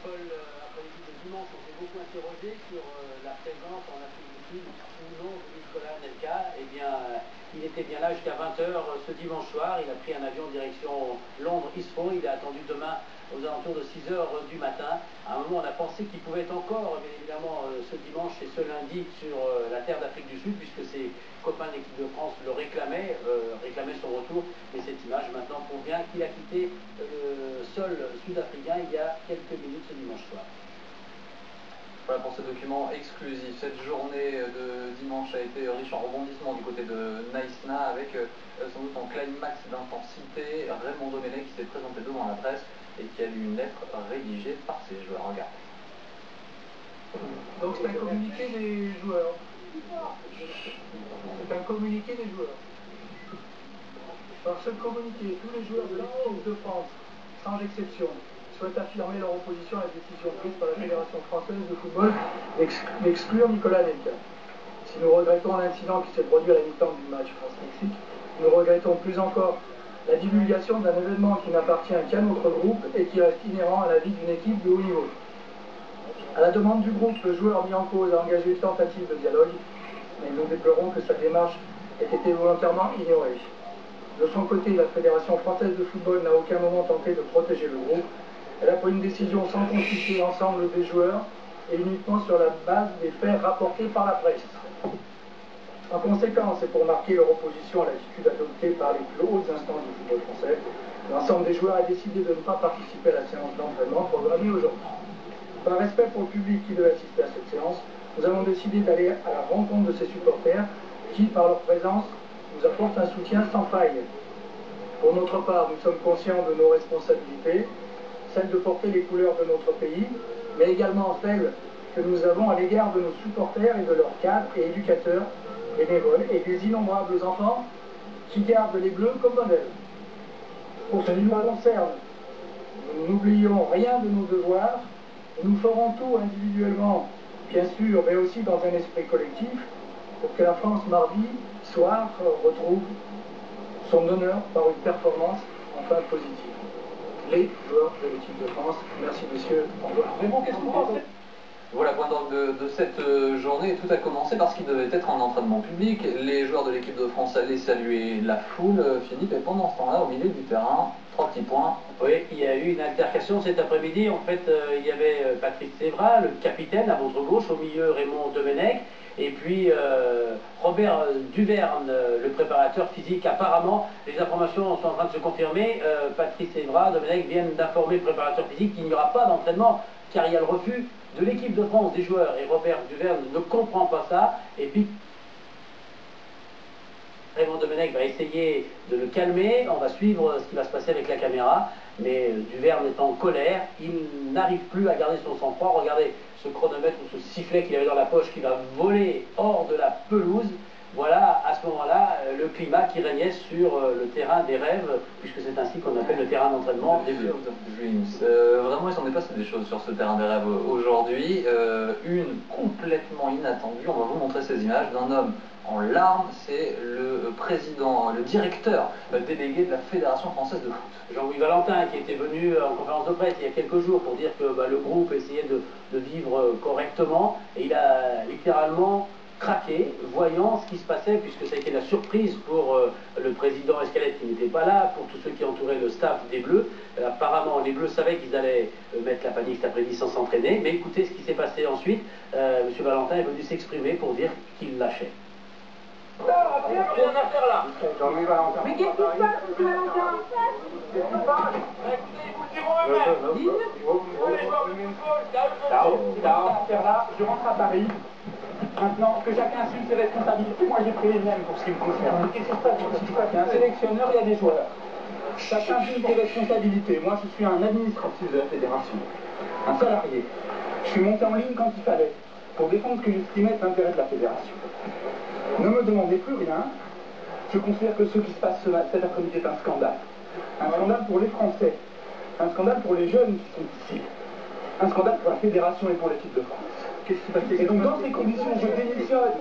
Paul, après-midi de dimanche, on s'est beaucoup interrogé sur la présence en Afrique du Sud ou non de Nicolas Anelka. Eh bien, il était bien là jusqu'à 20 h ce dimanche soir. Il a pris un avion en direction Londres-Heathrow. Il est attendu demain aux alentours de 6 h du matin. À un moment, on a pensé qu'il pouvait être encore, bien évidemment, ce dimanche et ce lundi sur la terre d'Afrique du Sud, puisque ses copains de l'équipe de France le réclamaient son retour. Et cette image maintenant prouve bien qu'il a quitté le sol sud-africain il y a quelques minutes ce dimanche soir. Voilà pour ce document exclusif. Cette journée de dimanche a été riche en rebondissements du côté de Naïsna, avec sans doute en climax d'intensité Raymond Domenech qui s'est présenté devant la presse et qui a lu une lettre rédigée par ses joueurs. Regarde. Donc c'est un communiqué des joueurs. C'est un communiqué des joueurs. Par ce communiqué, tous les joueurs de l'équipe de France, sans exception, souhaitent affirmer leur opposition à la décision prise par la Fédération française de football d'exclure Nicolas Anelka. Si nous regrettons l'incident qui s'est produit à la mi-temps du match France-Mexique, nous regrettons plus encore la divulgation d'un événement qui n'appartient qu'à notre groupe et qui reste inhérent à la vie d'une équipe de haut niveau. À la demande du groupe, le joueur mis en cause a engagé une tentative de dialogue, mais nous déplorons que sa démarche ait été volontairement ignorée. De son côté, la Fédération française de football n'a à aucun moment tenté de protéger le groupe. Elle a pris une décision sans consulter l'ensemble des joueurs et uniquement sur la base des faits rapportés par la presse. En conséquence, et pour marquer leur opposition à l'attitude adoptée par les plus hautes instances du football français, l'ensemble des joueurs a décidé de ne pas participer à la séance d'entraînement programmée aujourd'hui. Par respect pour le public qui devait assister à cette séance, nous avons décidé d'aller à la rencontre de ces supporters qui, par leur présence, nous apportent un soutien sans faille. Pour notre part, nous sommes conscients de nos responsabilités, celle de porter les couleurs de notre pays, mais également celle que nous avons à l'égard de nos supporters et de leurs cadres et éducateurs, bénévoles et des innombrables enfants qui gardent les Bleus comme modèle. Pour ce qui nous concerne, nous n'oublions rien de nos devoirs, nous ferons tout individuellement, bien sûr, mais aussi dans un esprit collectif, pour que la France mardi soir retrouve son honneur par une performance enfin positive. Les joueurs de l'équipe de France. Merci messieurs, au revoir. Mais bon, qu'est-ce que vous pensez ? Voilà, point d'orgue de cette journée, tout a commencé parce qu'il devait être en entraînement public. Les joueurs de l'équipe de France allaient saluer la foule, Philippe, et pendant ce temps-là, au milieu du terrain, 3 petits points. Oui, il y a eu une altercation cet après-midi. En fait, il y avait Patrice Evra, le capitaine, à votre gauche, au milieu Raymond Domenech, et puis Robert Duverne, le préparateur physique. Apparemment, les informations sont en train de se confirmer. Patrice Evra, Domenech viennent d'informer le préparateur physique qu'il n'y aura pas d'entraînement, car il y a le refus de l'équipe de France des joueurs. Et Robert Duverne ne comprend pas ça. Et puis, Raymond Domenech va essayer de le calmer. On va suivre ce qui va se passer avec la caméra. Mais Duverne est en colère. Il n'arrive plus à garder son sang-froid. Regardez ce chronomètre ou ce sifflet qu'il avait dans la poche qui va voler hors de la pelouse. Voilà, à ce moment-là, le climat qui régnait sur le terrain des rêves, puisque c'est ainsi qu'on appelle le terrain d'entraînement des Bleus. Vraiment, il s'en est passé des choses sur ce terrain des rêves aujourd'hui. Une complètement inattendue. On va vous montrer ces images d'un homme en larmes. C'est le président, le directeur délégué de la Fédération française de foot. Jean-Louis Valentin, qui était venu en conférence de presse il y a quelques jours pour dire que le groupe essayait de vivre correctement. Et il a littéralement craqué, voyant ce qui se passait, puisque ça a été la surprise pour le président Escalette qui n'était pas là, pour tous ceux qui entouraient le staff des Bleus. Apparemment, les Bleus savaient qu'ils allaient mettre la panique cet après-midi sans s'entraîner, mais écoutez ce qui s'est passé ensuite. M. Valentin est venu s'exprimer pour dire qu'il lâchait. Jean-Louis Valentin. Mais qu'est-ce qui se passe, M. Valentin? Qu'est-ce qui se passe? Je rentre à Paris. Maintenant, que chacun assume ses responsabilités, moi j'ai pris les mêmes pour ce qui me concerne. Qu'est-ce qui se passe? Il y a un sélectionneur, il y a des joueurs. Chacun assume ses responsabilités. Moi je suis un administratif de la fédération, un salarié. Je suis monté en ligne quand il fallait, pour défendre ce que j'estimais être l'intérêt de la fédération. Ne me demandez plus rien. Je considère que ce qui se passe cet après-midi est un scandale. Un scandale pour les Français. Un scandale pour les jeunes qui sont ici. Un scandale pour la fédération et pour l'équipe de France. Qu'est-ce qui s'est passé? Et donc dans ces conditions, je démissionne.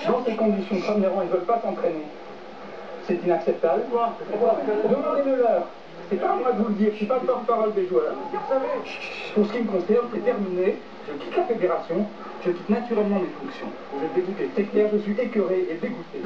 Dans ces conditions, premièrement, ils ne veulent pas s'entraîner. C'est inacceptable. Demandez-le leur. C'est pas à moi de vous le dire, je suis pas le porte-parole des joueurs. Vous savez, pour ce qui me concerne, c'est terminé. Je quitte la fédération, je quitte naturellement mes fonctions. Vous êtes dégoûté, c'est clair, je suis écœuré et dégoûté.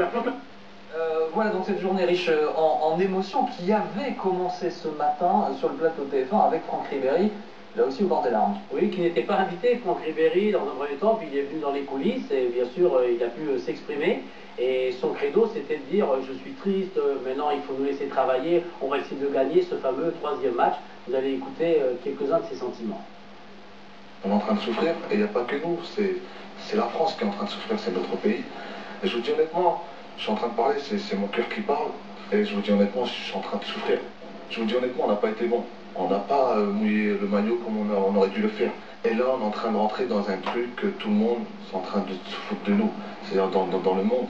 Voilà donc cette journée riche en émotions qui avait commencé ce matin sur le plateau TF1 avec Franck Ribéry, là aussi au bord des larmes. Oui, qui n'était pas invité, Franck Ribéry, dans un premier temps, puis il est venu dans les coulisses et bien sûr il a pu s'exprimer. Et son credo c'était de dire je suis triste, maintenant il faut nous laisser travailler, on va essayer de gagner ce fameux 3e match. Vous allez écouter quelques-uns de ses sentiments. On est en train de souffrir et il n'y a pas que nous, c'est la France qui est en train de souffrir, c'est notre pays. Et je vous dis honnêtement, je suis en train de parler, c'est mon cœur qui parle, et je vous dis honnêtement, je suis en train de souffrir. Je vous dis honnêtement, on n'a pas été bon. On n'a pas mouillé le maillot comme on aurait dû le faire. Et là, on est en train de rentrer dans un truc que tout le monde est en train de se foutre de nous, c'est-à-dire dans le monde.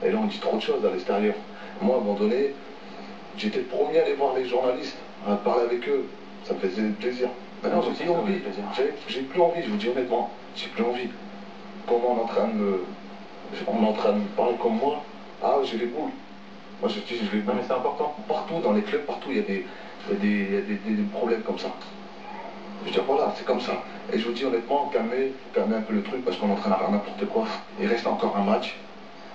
Et là, on dit trop de choses à l'extérieur. Moi, à un moment donné, j'étais le premier à aller voir les journalistes, à parler avec eux. Ça me faisait plaisir. Maintenant, j'ai plus envie. J'ai plus envie, je vous dis honnêtement. J'ai plus envie. Comment on est en train de me parler comme moi. Ah, j'ai les boules. Moi, je dis, j'ai les boules. Non, mais c'est important. Partout, dans les clubs, partout, il y a des problèmes comme ça. Je veux dire, voilà, c'est comme ça. Et je vous dis honnêtement, calmez un peu le truc parce qu'on est en train de faire n'importe quoi. Il reste encore un match.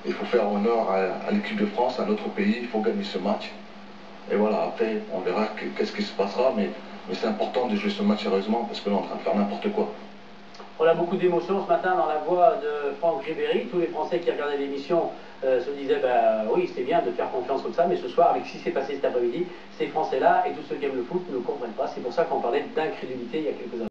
Il faut faire honneur à l'équipe de France, à notre pays. Il faut gagner ce match. Et voilà, après, on verra qu'est-ce qui se passera. Mais c'est important de jouer ce match sérieusement parce que là, on est en train de faire n'importe quoi. On a beaucoup d'émotions ce matin dans la voix de Franck Ribéry. Tous les Français qui regardaient l'émission se disaient oui, c'est bien de faire confiance comme ça, mais ce soir, avec ce qui s'est passé cet après-midi, ces Français-là et tous ceux qui aiment le foot ne comprennent pas. C'est pour ça qu'on parlait d'incrédulité il y a quelques instants.